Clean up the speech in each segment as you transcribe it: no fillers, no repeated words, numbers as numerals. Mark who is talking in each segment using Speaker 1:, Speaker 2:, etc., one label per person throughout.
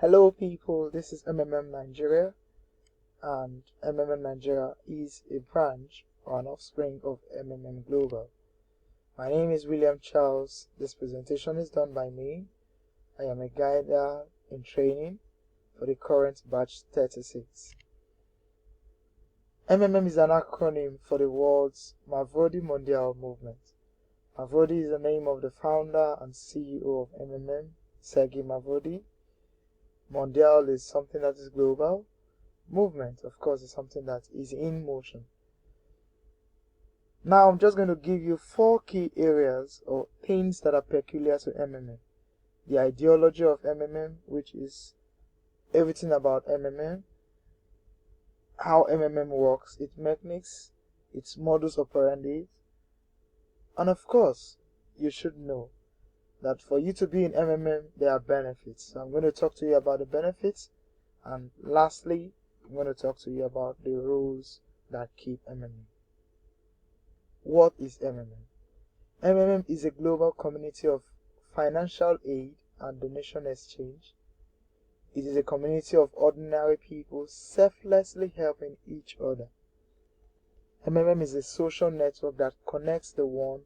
Speaker 1: Hello people, this is MMM Nigeria, and MMM Nigeria is a branch or an offspring of MMM Global. My name is William Charles. This presentation is done by me. I am a guider in training for the current batch 36. MMM is an acronym for the world's Mavrodi Mondial movement. Mavrodi is the name of the founder and CEO of MMM, Sergei Mavrodi. Mondial is something that is global. Movement, of course, is something that is in motion. Now, I'm just going to give you 4 key areas or things that are peculiar to MMM. The ideology of MMM, which is everything about MMM, how MMM works, its mechanics, its modus operandi, and of course, you should know that for you to be in MMM, there are benefits. So I'm going to talk to you about the benefits, and lastly, I'm going to talk to you about the rules that keep MMM. What is MMM? MMM is a global community of financial aid and donation exchange. It is a community of ordinary people selflessly helping each other. MMM is a social network that connects the one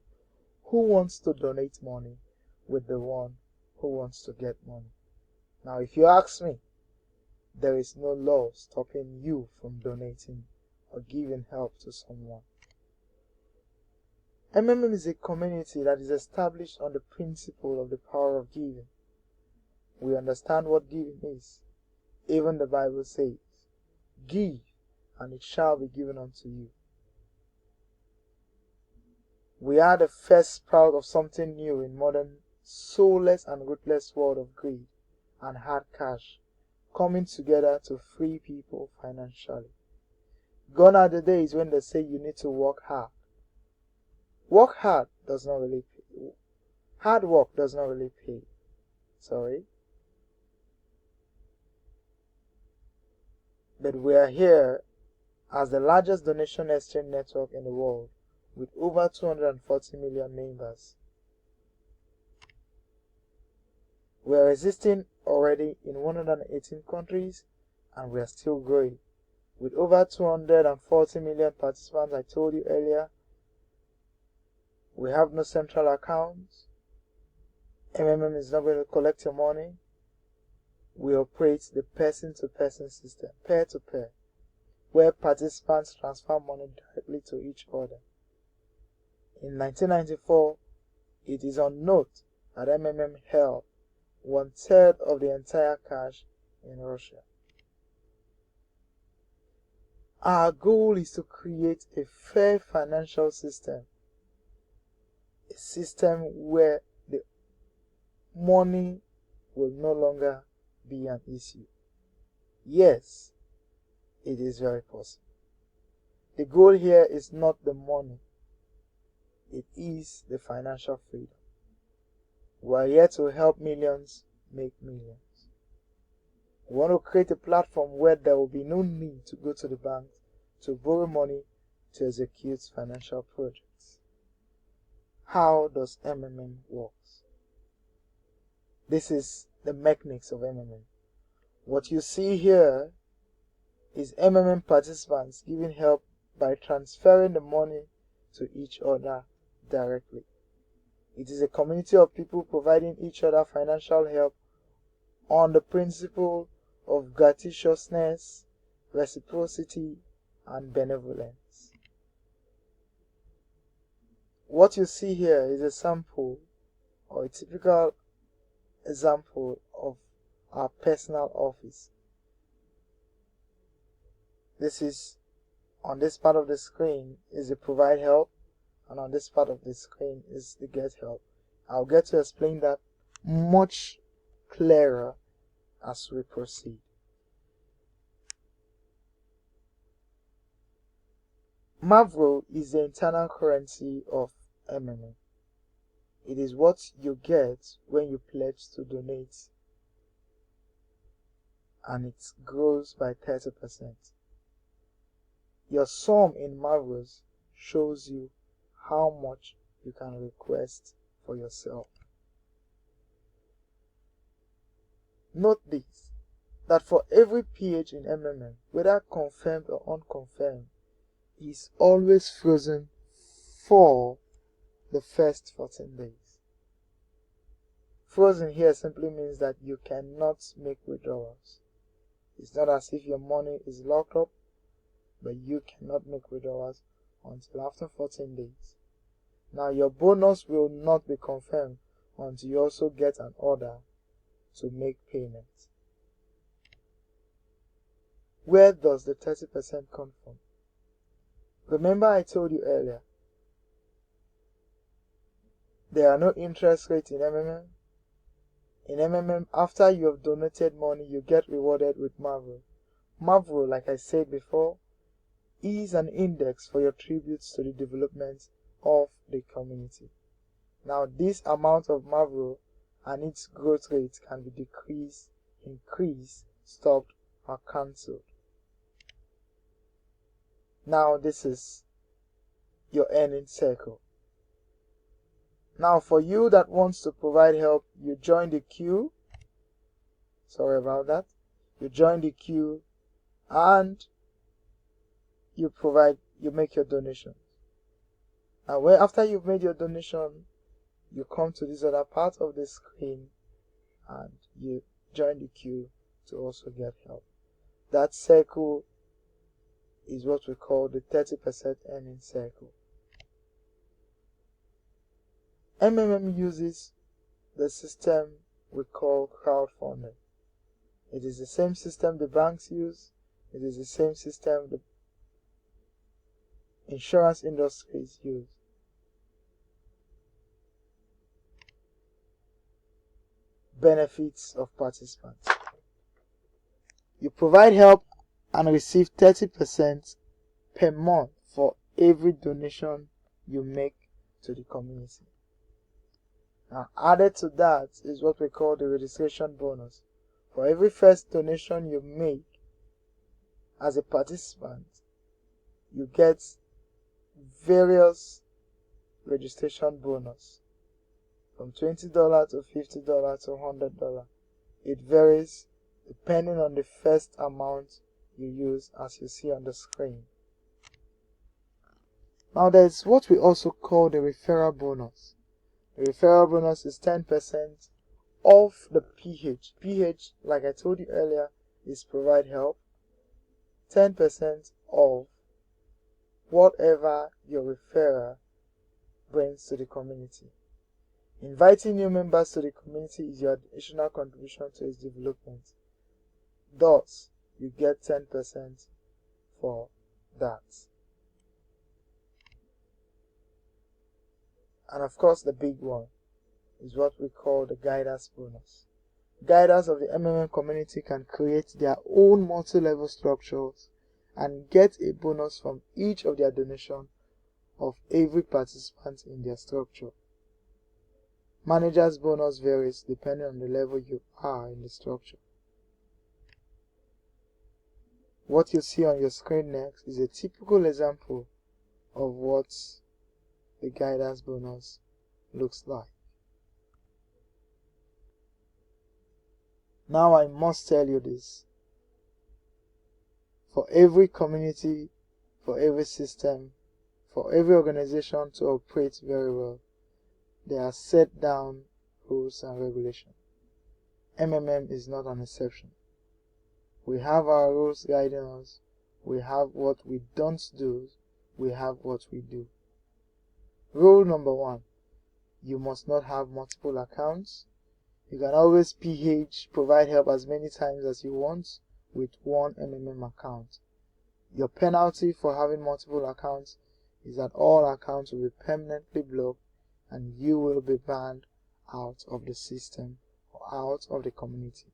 Speaker 1: who wants to donate money with the one who wants to get money. Now, if you ask me, there is no law stopping you from donating or giving help to someone. MMM is a community that is established on the principle of the power of giving. We understand what giving is. Even the Bible says, "Give, and it shall be given unto you." We are the first sprout of something new in modern, soulless and ruthless world of greed and hard cash, coming together to free people financially. Gone are the days when they say you need to work hard. Work hard does not really pay. Hard work does not really pay. But we are here as the largest donation exchange network in the world with over 240 million members. We are existing already in 118 countries, and we are still growing. With over 240 million participants, I told you earlier, we have no central accounts. MMM is not going to collect your money. We operate the person-to-person system, peer-to-peer, where participants transfer money directly to each other. In 1994, it is on note that MMM held 1/3 of the entire cash in Russia. Our goal is to create a fair financial system, a system where the money will no longer be an issue. Yes, it is very possible. The goal here is not the money, it is the financial freedom. We are here to help millions make millions. We want to create a platform where there will be no need to go to the bank to borrow money to execute financial projects. How does MMM work? This is the mechanics of MMM. What you see here is MMM participants giving help by transferring the money to each other directly. It is a community of people providing each other financial help on the principle of gratuitousness, reciprocity, and benevolence. What you see here is a sample or a typical example of our personal office. This is, on this part of the screen is the provide help, and on this part of the screen is the get help. I'll get to explain that much clearer as we proceed. Mavro is the internal currency of MMM. It is what you get when you pledge to donate, and it grows by 30%. Your sum in Mavros shows you how much you can request for yourself. Note this, that for every PH in MMM, whether confirmed or unconfirmed, is always frozen for the first 14 days. Frozen here simply means that you cannot make withdrawals. It's not as if your money is locked up, but you cannot make withdrawals until after 14 days. Now your bonus will not be confirmed until you also get an order to make payments. Where does the 30% come from? Remember I told you earlier, there are no interest rates in MMM. In MMM, after you have donated money, you get rewarded with Marvel. Marvel, like I said before, is an index for your tributes to the development of the community. Now, this amount of Marvel and its growth rate can be decreased, increased, stopped, or cancelled. Now, this is your earning circle. Now, for you that wants to provide help, you join the queue. Sorry about that. You join the queue and you make your donation. Now, after you've made your donation, you come to this other part of the screen and you join the queue to also get help. That circle is what we call the 30% earning circle. MMM uses the system we call crowdfunding. It is the same system the banks use. It is the same system the insurance industries use. Benefits of participants. You provide help and receive 30% per month for every donation you make to the community. Now, added to that is what we call the registration bonus. For every first donation you make as a participant, you get various registration bonus from $20 to $50 to $100. It varies depending on the first amount you use, as you see on the screen. Now there's what we also call the referral bonus. The referral bonus is 10% of the PH. PH, like I told you earlier, is provide help. 10% of whatever your referrer brings to the community. Inviting new members to the community is your additional contribution to its development. Thus, you get 10% for that. And of course, the big one is what we call the guiders bonus. Guiders of the MMM community can create their own multi-level structures and get a bonus from each of their donation of every participant in their structure. Manager's bonus varies depending on the level you are in the structure. What you see on your screen next is a typical example of what the guidance bonus looks like. Now I must tell you this. For every community, for every system, for every organization to operate very well, there are set down rules and regulations. MMM is not an exception. We have our rules guiding us. We have what we don't do. We have what we do. Rule number 1. You must not have multiple accounts. You can always provide help as many times as you want with one MMM account. Your penalty for having multiple accounts is that all accounts will be permanently blocked and you will be banned out of the system or out of the community.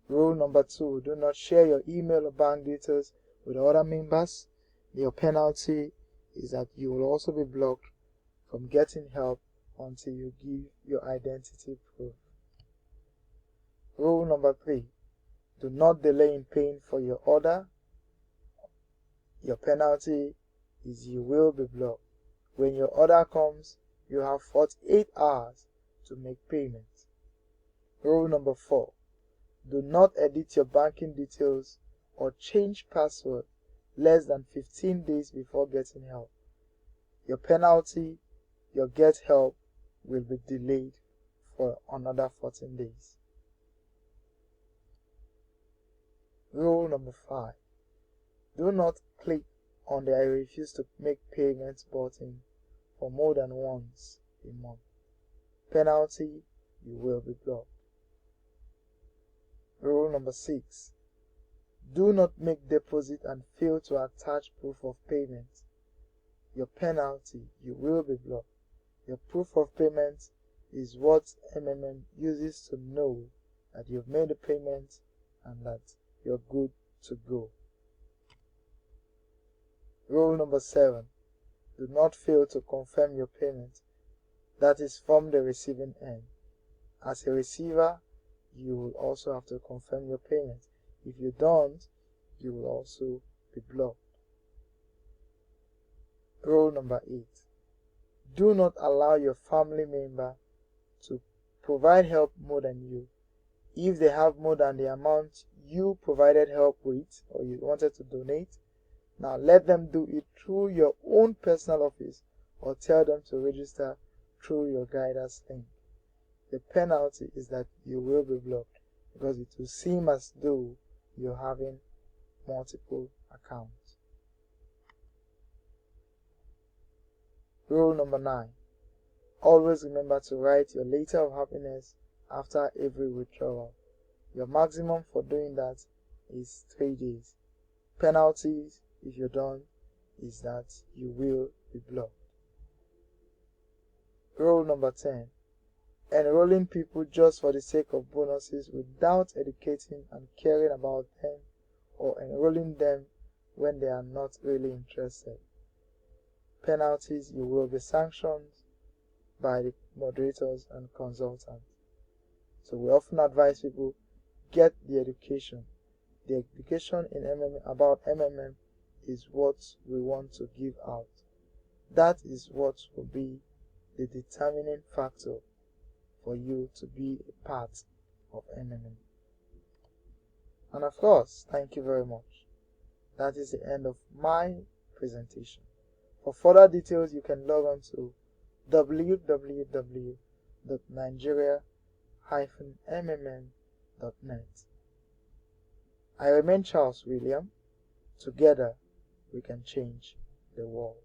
Speaker 1: Rule number 2. Do not share your email or bank details with other members. Your penalty is that you will also be blocked from getting help until you give your identity proof. Rule number 3. Do not delay in paying for your order. Your penalty is you will be blocked. When your order comes, you have 48 hours to make payment. Rule number 4. Do not edit your banking details or change password less than 15 days before getting help. Your penalty, your get help, will be delayed for another 14 days. Rule number 5. Do not click on the I refuse to make payments button for more than once a month. Penalty, you will be blocked. Rule number 6. Do not make deposit and fail to attach proof of payment. Your penalty, you will be blocked. Your proof of payment is what MMM uses to know that you've made a payment and that you're good to go. Rule number 7. Do not fail to confirm your payment, that is from the receiving end. As a receiver, you will also have to confirm your payment. If you don't, you will also be blocked. Rule number 8. Do not allow your family member to provide help more than you. If they have more than the amount you provided help with or you wanted to donate, now let them do it through your own personal office or tell them to register through your guidance link. The penalty is that you will be blocked because it will seem as though you're having multiple accounts. Rule number 9. Always remember to write your letter of happiness after every withdrawal. Your maximum for doing that is 3 days. Penalties, if you don't, is that you will be blocked. Rule number 10. Enrolling people just for the sake of bonuses without educating and caring about them, or enrolling them when they are not really interested. Penalties, you will be sanctioned by the moderators and consultants. So we often advise people, get the education. The education in about MMM is what we want to give out. That is what will be the determining factor for you to be a part of MMM. And of course, thank you very much. That is the end of my presentation. For further details, you can log on to www.nigeria-mmm.net. I remain Charles William. Together, we can change the world.